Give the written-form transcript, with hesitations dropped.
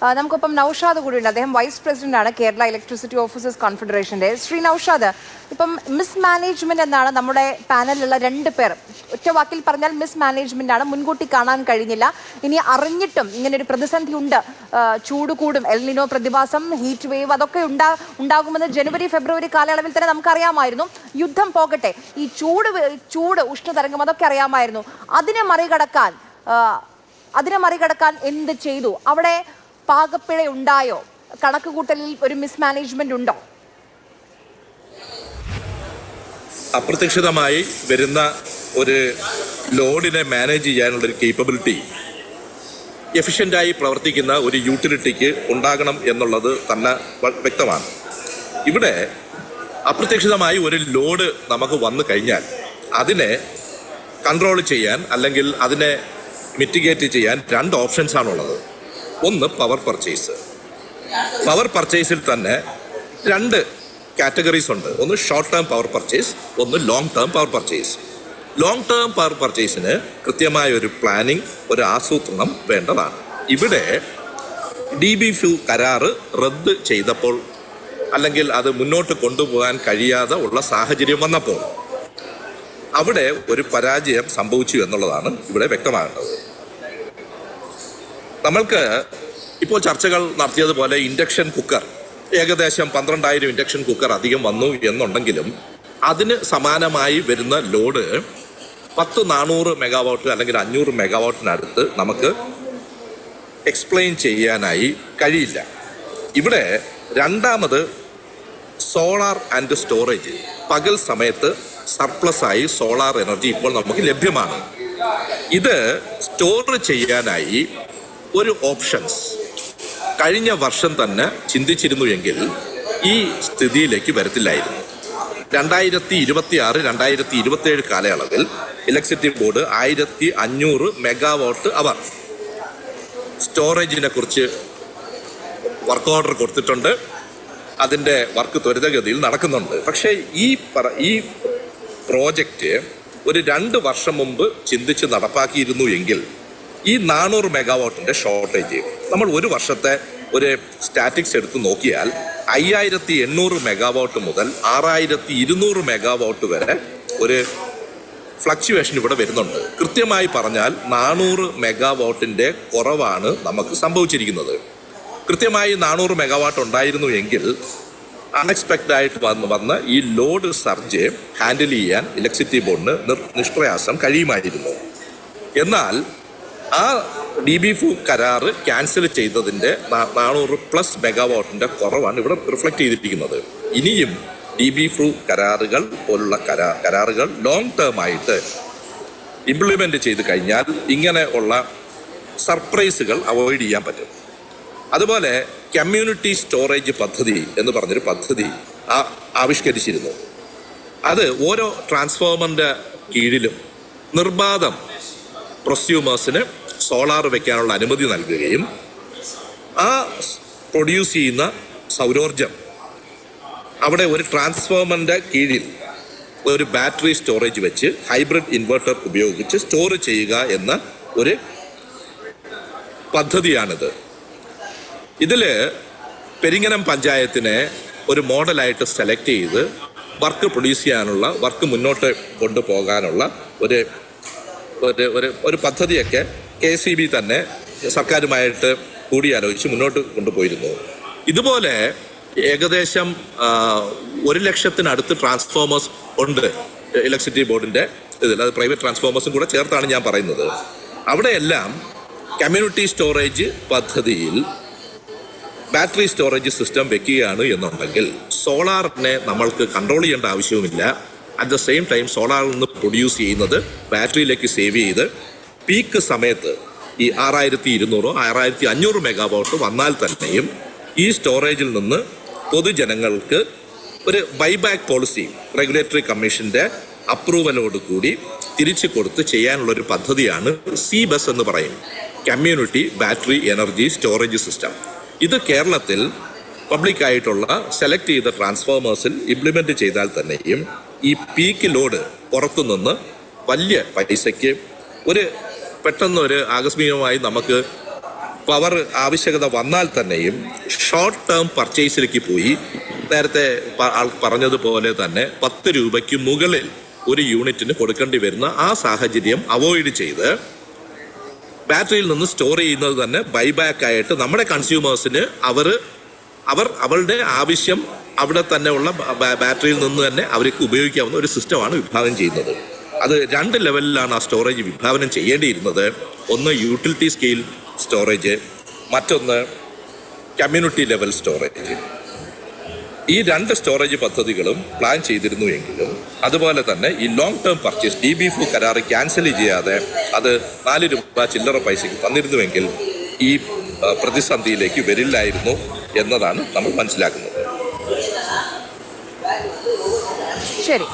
നമുക്കിപ്പം നൌഷാദ് കൂടിയുണ്ട്. അദ്ദേഹം വൈസ് പ്രസിഡന്റാണ് കേരള ഇലക്ട്രിസിറ്റി ഓഫീസേഴ്സ് കോൺഫെഡറേഷന്റെ. ശ്രീ നൌഷാദ്, ഇപ്പം മിസ് മാനേജ്മെന്റ് എന്നാണ് നമ്മുടെ പാനലിലുള്ള 2 പേർ. ഒറ്റ വാക്കിൽ പറഞ്ഞാൽ മിസ് മാനേജ്മെന്റ് ആണ്. മുൻകൂട്ടി കാണാൻ കഴിഞ്ഞില്ല. ഇനി അറിഞ്ഞിട്ടും ഇങ്ങനെ ഒരു പ്രതിസന്ധി ഉണ്ട്, ചൂട് കൂടും, എൽനിനോ പ്രതിഭാസം, ഹീറ്റ് വേവ് അതൊക്കെ ഉണ്ടാകുമെന്ന് ജനുവരി ഫെബ്രുവരി കാലയളവിൽ തന്നെ നമുക്കറിയാമായിരുന്നു. യുദ്ധം പോകട്ടെ, ഈ ചൂട് ഉഷ്ണതരംഗം അതൊക്കെ അറിയാമായിരുന്നു. അതിനെ മറികടക്കാൻ എന്ത് ചെയ്തു? അവിടെ പാകപ്പിഴ ഉണ്ടായോ? കണക്ക് കൂട്ടലിൽ ഒരു മിസ് മാനേജ്മെന്റ് ഉണ്ടോ? അപ്രതീക്ഷിതമായി വരുന്ന ഒരു ലോഡിനെ മാനേജ് ചെയ്യാനുള്ളൊരു കേപ്പബിലിറ്റി എഫിഷ്യൻ്റായി പ്രവർത്തിക്കുന്ന ഒരു യൂട്ടിലിറ്റിക്ക് ഉണ്ടാകണം എന്നുള്ളത് തന്നെ വ്യക്തമാണ്. ഇവിടെ അപ്രതീക്ഷിതമായി ഒരു ലോഡ് നമുക്ക് വന്നു കഴിഞ്ഞാൽ അതിനെ കൺട്രോൾ ചെയ്യാൻ അല്ലെങ്കിൽ അതിനെ മിറ്റിഗേറ്റ് ചെയ്യാൻ 2 ഓപ്ഷൻസ് ആണുള്ളത്. ഒന്ന് പവർ പർച്ചേസ്. പവർ പർച്ചേസിൽ തന്നെ 2 കാറ്റഗറീസ് ഉണ്ട്. ഒന്ന് ഷോർട്ട് ടേം പവർ പർച്ചേസ്, ഒന്ന് long term power purchase. Long term power പർച്ചേസിന് കൃത്യമായ ഒരു പ്ലാനിങ്, ഒരു ആസൂത്രണം വേണ്ടതാണ്. ഇവിടെ DBFU കരാറ് റദ്ദ് ചെയ്തപ്പോൾ അല്ലെങ്കിൽ അത് മുന്നോട്ട് കൊണ്ടുപോകാൻ കഴിയാതെ ഉള്ള സാഹചര്യം വന്നപ്പോൾ അവിടെ ഒരു പരാജയം സംഭവിച്ചു എന്നുള്ളതാണ് ഇവിടെ വ്യക്തമാകേണ്ടത്. നമ്മൾക്ക് ഇപ്പോൾ ചർച്ചകൾ നടത്തിയതുപോലെ ഇൻഡക്ഷൻ കുക്കർ ഏകദേശം 12,000 ഇൻഡക്ഷൻ കുക്കർ അധികം വന്നു എന്നുണ്ടെങ്കിലും അതിന് സമാനമായി വരുന്ന ലോഡ് 400 മെഗാവാട്ട് അല്ലെങ്കിൽ 500 മെഗാവാട്ടിനടുത്ത് നമുക്ക് എക്സ്പ്ലെയിൻ ചെയ്യാനായി കഴിയില്ല. ഇവിടെ രണ്ടാമത് സോളാർ ആൻഡ് സ്റ്റോറേജ്. പകൽ സമയത്ത് സർപ്ലസ് ആയി സോളാർ എനർജി ഇപ്പോൾ നമുക്ക് ലഭ്യമാണ്. ഇത് സ്റ്റോർ ചെയ്യാനായി ഒരു ഓപ്ഷൻസ് കഴിഞ്ഞ വർഷം തന്നെ ചിന്തിച്ചിരുന്നു എങ്കിൽ ഈ സ്ഥിതിയിലേക്ക് വരത്തില്ലായിരുന്നു. 2026-2027 കാലയളവിൽ ഇലക്ട്രിസിറ്റി ബോർഡ് 1500 മെഗാവാട്ട് അവർ സ്റ്റോറേജിനെ കുറിച്ച് വർക്ക് ഓർഡർ കൊടുത്തിട്ടുണ്ട്. അതിൻ്റെ വർക്ക് ത്വരിതഗതിയിൽ നടക്കുന്നുണ്ട്. പക്ഷേ ഈ പ്രോജക്റ്റ് ഒരു 2 വർഷം മുമ്പ് ചിന്തിച്ച് നടപ്പാക്കിയിരുന്നു എങ്കിൽ ഈ 400 മെഗാവാട്ടിൻ്റെ ഷോർട്ടേജ് നമ്മൾ ഒരു വർഷത്തെ ഒരു സ്റ്റാറ്റിക്സ് എടുത്ത് നോക്കിയാൽ 5800 മെഗാവാട്ട് മുതൽ 6200 മെഗാവാട്ട് വരെ ഒരു ഫ്ലക്ച്വേഷൻ ഇവിടെ വരുന്നുണ്ട്. കൃത്യമായി പറഞ്ഞാൽ 400 മെഗാവാട്ടിൻ്റെ കുറവാണ് നമുക്ക് സംഭവിച്ചിരിക്കുന്നത്. കൃത്യമായി 400 മെഗാവാട്ട് ഉണ്ടായിരുന്നു എങ്കിൽ അൺഎക്സ്പെക്റ്റഡ് ആയിട്ട് വന്ന ഈ ലോഡ് സർജ് ഹാൻഡിൽ ചെയ്യാൻ ഇലക്ട്രിസിറ്റി ബോർഡിന് നിഷ്പ്രയാസം കഴിയുമായിരുന്നു. എന്നാൽ ആ DBFU കരാറ് ക്യാൻസൽ ചെയ്തതിൻ്റെ 400+ മെഗാവാട്ടിൻ്റെ കുറവാണ് ഇവിടെ റിഫ്ലക്റ്റ് ചെയ്തിരിക്കുന്നത്. ഇനിയും DBFU കരാറുകൾ പോലുള്ള കരാറുകൾ ലോങ് ടേം ആയിട്ട് ഇംപ്ലിമെൻ്റ് ചെയ്ത് കഴിഞ്ഞാൽ ഇങ്ങനെ ഉള്ള സർപ്രൈസുകൾ അവോയ്ഡ് ചെയ്യാൻ പറ്റും. അതുപോലെ കമ്മ്യൂണിറ്റി സ്റ്റോറേജ് പദ്ധതി എന്ന് പറഞ്ഞൊരു പദ്ധതി ആവിഷ്കരിച്ചിരുന്നു. അത് ഓരോ ട്രാൻസ്ഫോമറിൻ്റെ കീഴിലും നിർബാധം പ്രൊസ്യൂമേഴ്സിന് സോളാർ വയ്ക്കാനുള്ള അനുമതി നൽകുകയും ആ പ്രൊഡ്യൂസ് ചെയ്യുന്ന സൗരോർജം അവിടെ ഒരു ട്രാൻസ്ഫോമറിൻ്റെ കീഴിൽ ഒരു ബാറ്ററി സ്റ്റോറേജ് വെച്ച് ഹൈബ്രിഡ് ഇൻവെർട്ടർ ഉപയോഗിച്ച് സ്റ്റോർ ചെയ്യുക എന്ന ഒരു പദ്ധതിയാണിത്. ഇതിൽ പെരിങ്ങനം പഞ്ചായത്തിനെ ഒരു മോഡലായിട്ട് സെലക്ട് ചെയ്ത് വർക്ക് പ്രൊഡ്യൂസ് ചെയ്യാനുള്ള, വർക്ക് മുന്നോട്ട് കൊണ്ടുപോകാനുള്ള ഒരു പദ്ധതിയൊക്കെ KCB തന്നെ സർക്കാരുമായിട്ട് കൂടിയാലോചിച്ച് മുന്നോട്ട് കൊണ്ടുപോയിരുന്നു. ഇതുപോലെ ഏകദേശം 1,00,000-നടുത്ത് ട്രാൻസ്ഫോമേഴ്സ് ഉണ്ട് ഇലക്ട്രിസിറ്റി ബോർഡിൻ്റെ ഇതിൽ. അത് പ്രൈവറ്റ് ട്രാൻസ്ഫോമേഴ്സും കൂടെ ചേർത്താണ് ഞാൻ പറയുന്നത്. അവിടെയെല്ലാം കമ്മ്യൂണിറ്റി സ്റ്റോറേജ് പദ്ധതിയിൽ ബാറ്ററി സ്റ്റോറേജ് സിസ്റ്റം വെക്കുകയാണ് എന്നുണ്ടെങ്കിൽ സോളാറിനെ നമ്മൾക്ക് കൺട്രോൾ ചെയ്യേണ്ട ആവശ്യവുമില്ല. അറ്റ് ദ സെയിം ടൈം സോളാറിൽ നിന്ന് പ്രൊഡ്യൂസ് ചെയ്യുന്നത് ബാറ്ററിയിലേക്ക് സേവ് ചെയ്ത് പീക്ക് സമയത്ത് ഈ 6200-6500 മെഗാവാട്ട് വന്നാൽ തന്നെയും ഈ സ്റ്റോറേജിൽ നിന്ന് പൊതുജനങ്ങൾക്ക് ഒരു ബൈബാക്ക് പോളിസി റെഗുലേറ്ററി കമ്മീഷൻ്റെ അപ്രൂവലോട് കൂടി തിരിച്ചു കൊടുത്ത് ചെയ്യാനുള്ളൊരു പദ്ധതിയാണ് CBUS എന്ന് പറയും, community battery energy storage system. ഇത് കേരളത്തിൽ പബ്ലിക്കായിട്ടുള്ള സെലക്ട് ചെയ്ത ട്രാൻസ്ഫോമേഴ്സിൽ ഇംപ്ലിമെൻ്റ് ചെയ്താൽ തന്നെയും ഈ പീക്ക് ലോഡ് പുറത്തുനിന്ന് വലിയ പൈസയ്ക്ക് പെട്ടെന്നൊരു ആകസ്മികമായി നമുക്ക് പവർ ആവശ്യകത വന്നാൽ തന്നെയും ഷോർട്ട് ടേം പർച്ചേസിലേക്ക് പോയി നേരത്തെ പറഞ്ഞതുപോലെ തന്നെ 10 രൂപയ്ക്ക് മുകളിൽ ഒരു യൂണിറ്റിന് കൊടുക്കേണ്ടി വരുന്ന ആ സാഹചര്യം അവോയ്ഡ് ചെയ്ത് ബാറ്ററിയിൽ നിന്ന് സ്റ്റോർ ചെയ്യുന്നത് തന്നെ ബൈബാക്ക് ആയിട്ട് നമ്മുടെ കൺസ്യൂമേഴ്സിന് അവരുടെ ആവശ്യം അവിടെ തന്നെ ഉള്ള ബാറ്ററിയിൽ നിന്ന് തന്നെ അവർക്ക് ഉപയോഗിക്കാവുന്ന ഒരു സിസ്റ്റമാണ് വിഭാവനം ചെയ്യുന്നത്. അത് 2 ലെവലിലാണ് ആ സ്റ്റോറേജ് വിഭാവനം ചെയ്യേണ്ടിയിരുന്നത്. ഒന്ന് യൂട്ടിലിറ്റി സ്കെയിൽ സ്റ്റോറേജ്, മറ്റൊന്ന് കമ്മ്യൂണിറ്റി ലെവൽ സ്റ്റോറേജ്. ഈ 2 സ്റ്റോറേജ് പദ്ധതികളും പ്ലാൻ ചെയ്തിരുന്നു എങ്കിലും അതുപോലെ തന്നെ ഈ ലോങ് ടേം പർച്ചേസ് DB4 കരാറ് ക്യാൻസൽ ചെയ്യാതെ അത് 4 രൂപ ചില്ലറ പൈസയ്ക്ക് തന്നിരുന്നുവെങ്കിൽ ഈ പ്രതിസന്ധിയിലേക്ക് വരില്ലായിരുന്നു എന്നതാണ് നമ്മൾ മനസ്സിലാക്കുന്നത്. ശരി.